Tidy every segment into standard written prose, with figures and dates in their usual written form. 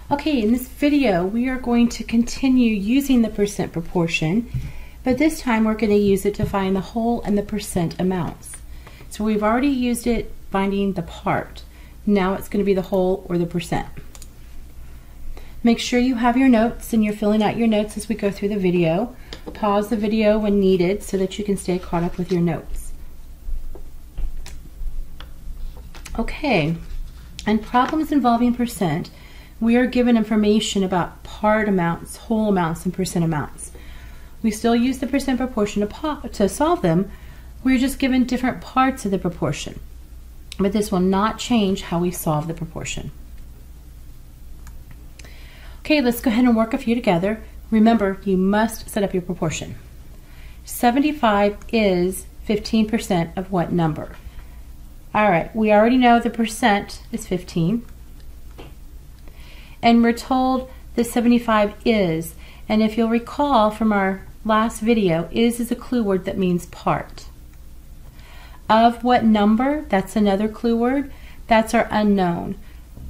Okay, in this video we are going to continue using the percent proportion, but this time we're going to use it to find the whole and the percent amounts. So we've already used it finding the part. Now it's going to be the whole or the percent. Make sure you have your notes and you're filling out your notes as we go through the video. Pause the video when needed so that you can stay caught up with your notes. Okay, in problems involving percent, we are given information about part amounts, whole amounts, and percent amounts. We still use the percent proportion to solve them. We're just given different parts of the proportion. But this will not change how we solve the proportion. Okay, let's go ahead and work a few together. Remember, you must set up your proportion. 75 is 15% of what number? All right, we already know the percent is 15. And we're told that 75 is, and if you'll recall from our last video, is a clue word that means part. Of what number? That's another clue word. That's our unknown.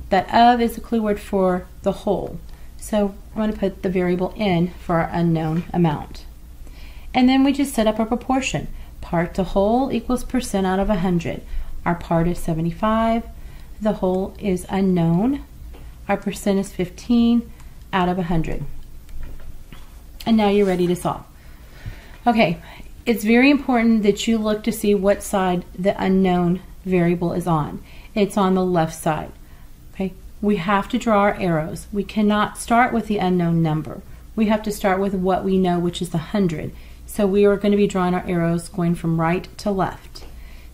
That of is a clue word for the whole. So I'm going to put the variable in for our unknown amount. And then we just set up our proportion. Part to whole equals percent out of 100. Our part is 75. The whole is unknown. Our percent is 15 out of 100. And now you're ready to solve. Okay, it's very important that you look to see what side the unknown variable is on. It's on the left side. Okay, we have to draw our arrows. We cannot start with the unknown number. We have to start with what we know, which is the 100. So we are going to be drawing our arrows going from right to left.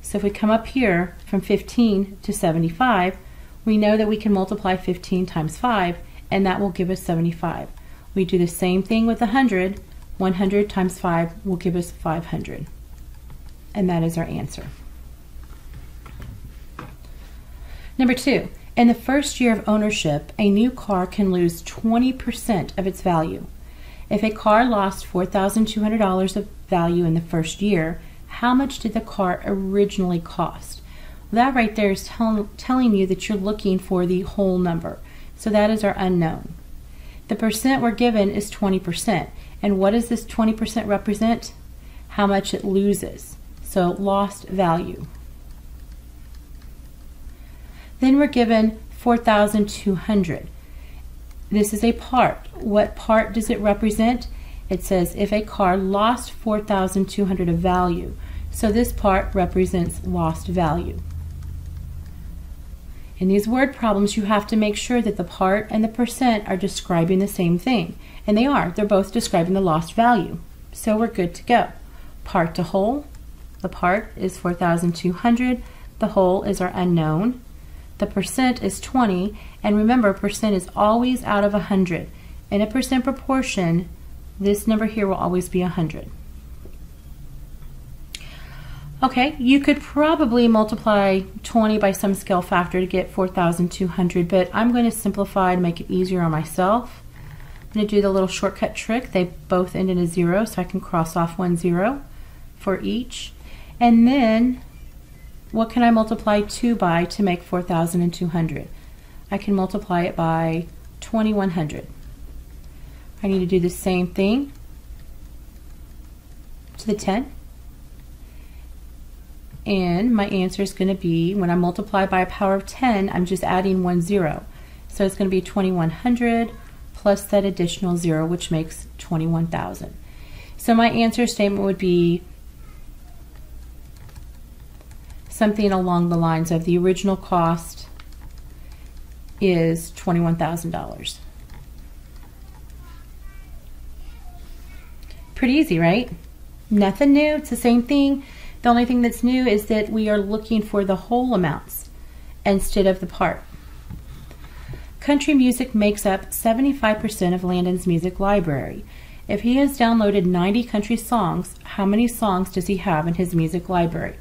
So if we come up here from 15 to 75, we know that we can multiply 15 times 5, and that will give us 75. We do the same thing with 100. 100 times 5 will give us 500. And that is our answer. Number 2, in the first year of ownership, a new car can lose 20% of its value. If a car lost $4,200 of value in the first year, how much did the car originally cost? That right there is telling you that you're looking for the whole number. So that is our unknown. The percent we're given is 20%. And what does this 20% represent? How much it loses. So lost value. Then we're given 4,200. This is a part. What part does it represent? It says if a car lost 4,200 of value. So this part represents lost value. In these word problems, you have to make sure that the part and the percent are describing the same thing. And they are. They're both describing the lost value. So we're good to go. Part to whole. The part is 4,200. The whole is our unknown. The percent is 20. And remember, percent is always out of 100. In a percent proportion, this number here will always be 100. Okay, you could probably multiply 20 by some scale factor to get 4,200, but I'm going to simplify to make it easier on myself. I'm going to do the little shortcut trick. They both end in a 0, so I can cross off 1 0 for each. And then, what can I multiply 2 by to make 4,200? I can multiply it by 2,100. I need to do the same thing to the 10. And my answer is going to be, when I multiply by a power of 10, I'm just adding 1 0. So it's going to be 2,100 plus that additional 0, which makes 21,000. So my answer statement would be something along the lines of the original cost is $21,000. Pretty easy, right? Nothing new. It's the same thing. The only thing that's new is that we are looking for the whole amounts instead of the part. Country music makes up 75% of Landon's music library. If he has downloaded 90 country songs, how many songs does he have in his music library?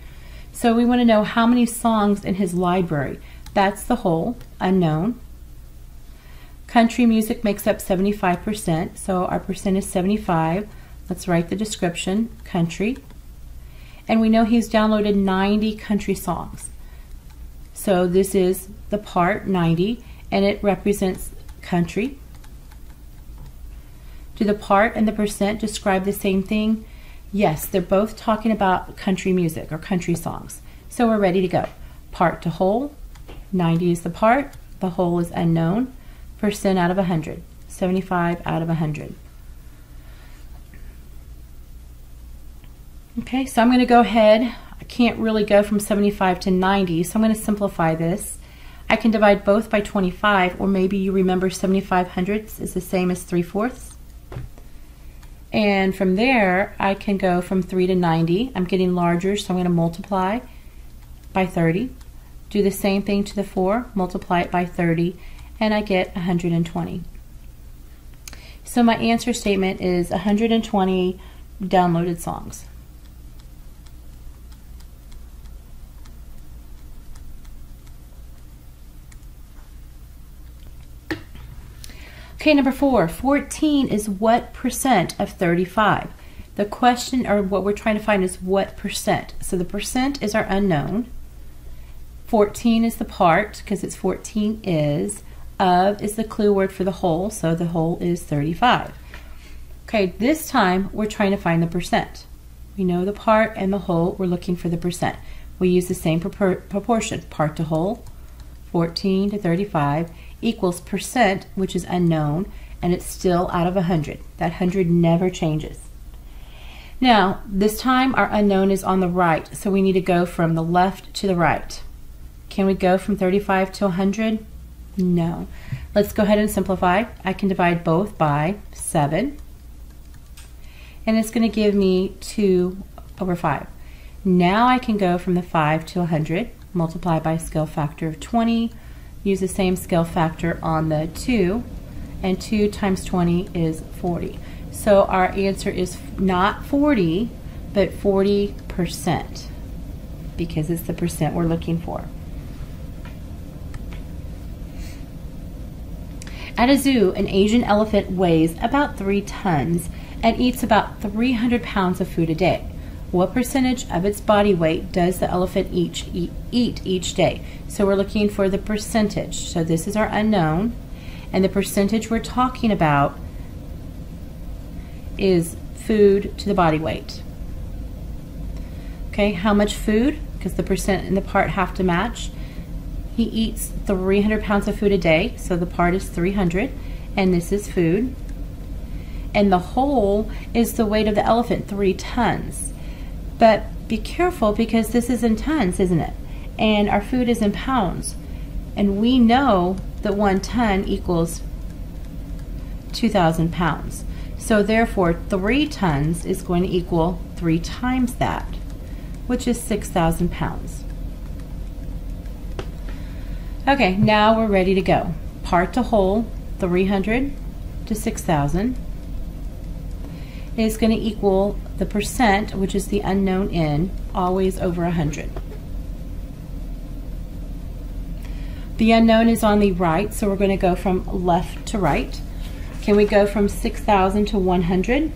So we want to know how many songs in his library. That's the whole, unknown. Country music makes up 75%, so our percent is 75. Let's write the description, country. And we know he's downloaded 90 country songs. So this is the part, 90, and it represents country. Do the part and the percent describe the same thing? Yes, they're both talking about country music or country songs. So we're ready to go. Part to whole, 90 is the part, the whole is unknown, percent out of 100, 75 out of 100. Okay, so I'm going to go ahead. I can't really go from 75 to 90, so I'm going to simplify this. I can divide both by 25, or maybe you remember 75 hundredths is the same as 3/4. And from there, I can go from 3 to 90. I'm getting larger, so I'm going to multiply by 30. Do the same thing to the 4, multiply it by 30, and I get 120. So my answer statement is 120 downloaded songs. Okay, number 4, 14 is what percent of 35? The question, or what we're trying to find, is what percent. So the percent is our unknown. 14 is the part, because it's 14 is. Of is the clue word for the whole, so the whole is 35. Okay, this time we're trying to find the percent. We know the part and the whole, we're looking for the percent. We use the same proportion, part to whole, 14 to 35, equals percent, which is unknown, and it's still out of 100. That 100 never changes. Now, this time our unknown is on the right, so we need to go from the left to the right. Can we go from 35 to 100? No. Let's go ahead and simplify. I can divide both by 7, and it's going to give me 2/5. Now I can go from the 5 to 100, multiply by a scale factor of 20, use the same scale factor on the 2, and 2 times 20 is 40. So our answer is not 40, but 40%, because it's the percent we're looking for. At a zoo, an Asian elephant weighs about 3 tons and eats about 300 pounds of food a day. What percentage of its body weight does the elephant eat each day? So we're looking for the percentage. So this is our unknown, and the percentage we're talking about is food to the body weight. Okay, how much food? Because the percent and the part have to match. He eats 300 pounds of food a day, so the part is 300, and this is food. And the whole is the weight of the elephant, 3 tons. But be careful, because this is in tons, isn't it? And our food is in pounds. And we know that 1 ton equals 2,000 pounds. So therefore, 3 tons is going to equal 3 times that, which is 6,000 pounds. Okay, now we're ready to go. Part to whole, 300 to 6,000. Is going to equal the percent, which is the unknown in, always over 100. The unknown is on the right, so we're going to go from left to right. Can we go from 6,000 to 100?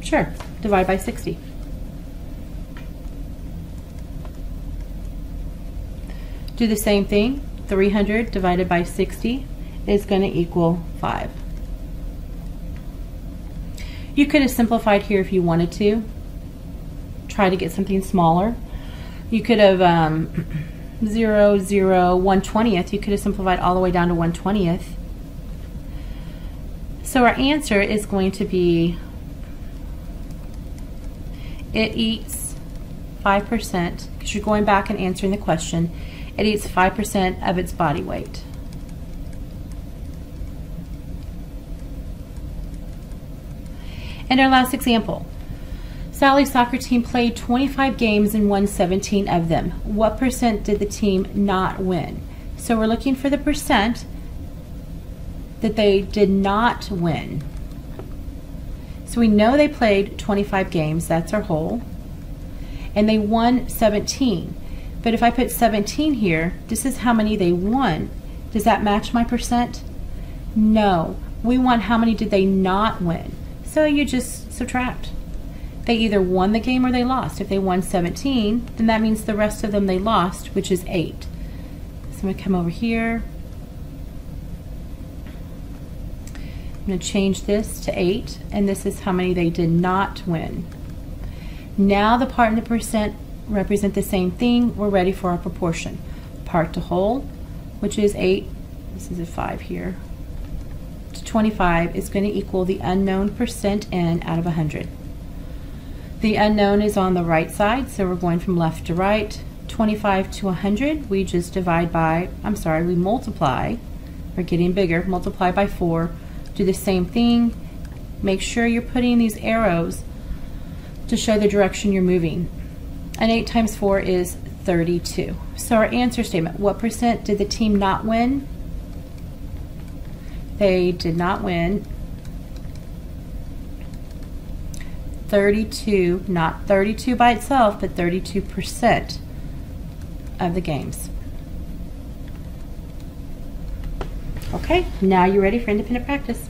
Sure, divide by 60. Do the same thing. 300 divided by 60 is going to equal 5. You could have simplified here if you wanted to. Try to get something smaller. You could have 0, 0, 1/20th. You could have simplified all the way down to 1/20th. So our answer is going to be, it eats 5%, because you're going back and answering the question. It eats 5% of its body weight. And our last example. Sally's soccer team played 25 games and won 17 of them. What percent did the team not win? So we're looking for the percent that they did not win. So we know they played 25 games, that's our whole, and they won 17. But if I put 17 here, this is how many they won. Does that match my percent? No. We want how many did they not win. So you just subtract. they either won the game or they lost. If they won 17, then that means the rest of them they lost, which is 8. So I'm going to come over here. I'm going to change this to 8, and this is how many they did not win. Now the part and the percent represent the same thing. We're ready for our proportion. Part to whole, which is 8, this is a 5 here, to 25 is going to equal the unknown percent n out of 100. The unknown is on the right side, so we're going from left to right. 25 to 100, we just divide by, we multiply, we're getting bigger, multiply by 4, do the same thing. Make sure you're putting these arrows to show the direction you're moving. And 8 times 4 is 32. So our answer statement, what percent did the team not win? They did not win 32, not 32 by itself, but 32% of the games. Okay, now you're ready for independent practice.